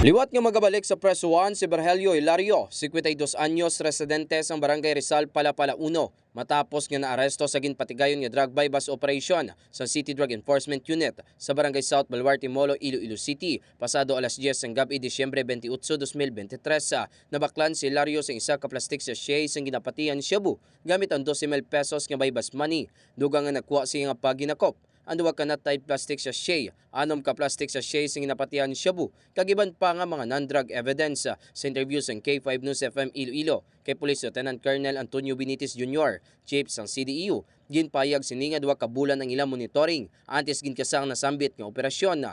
Liwat nga magabalik sa Press 1 si Virgelio Hilario, 52 anyos, residente sa Barangay Rizal, Palapala 1, matapos nga naaresto sa ginpatigayon nga drug bypass operation sa City Drug Enforcement Unit sa Barangay South Baluarte Molo, Iloilo City. Pasado alas 10 ng gabi, Disyembre 28, 2023, nabaklan si Hilario sa isa ka plastic sachet sa ginapatian Shabu gamit ang 12,000 pesos nga bypass money. Dugang nga nagkuha siya nga paginakop. Ang duwa ka na type plastic sachet, 6 ka plastic sachet sa ginapatian Shabu, kagiban pa nga mga non-drug evidence. Sa interview sa K5 News FM Iloilo, kay Police Lieutenant Colonel Antonio Benitez Jr., Chief sang CDEU, ginpayag sini nga 2 ka bulan ang ilang monitoring antes ginkasang nasambit nga operasyon.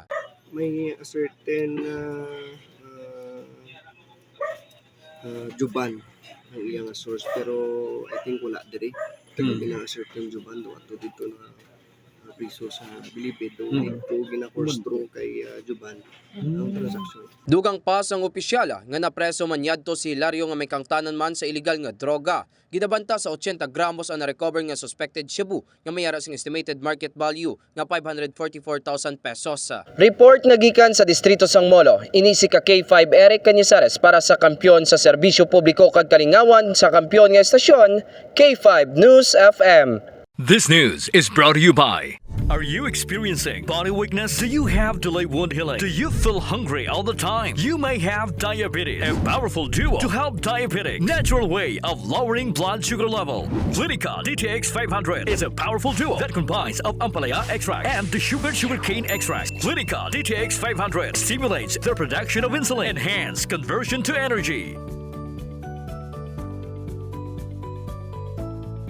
May a certain juban ang iyang source, pero I think wala diri. Kaya certain juban do ato dito na priso sa Bilibid do ito gina-course through kay juban ang transaction. Dugang pa sang opisyal nga napreso man yadto si Hilario nga may kangtanan man sa illegal nga droga. Gidabanta sa 80 gramos ang na-recover nga suspected Shabu nga may sing estimated market value nga 544,000 pesos. Report nga gikan sa distrito sang Molo, inisi ka K5 Eric Canizares para sa kampyon sa serbisyo publiko kag kalingawan sa kampyon nga estasyon K5 News FM. This news is brought to you by. Are you experiencing body weakness? Do you have delayed wound healing? Do you feel hungry all the time? You may have diabetes. A powerful duo to help diabetic. Natural way of lowering blood sugar level. Clinica DTX 500 is a powerful duo that combines of ampalaya extract and the sugarcane extract. Clinica DTX 500 stimulates the production of insulin, enhance conversion to energy.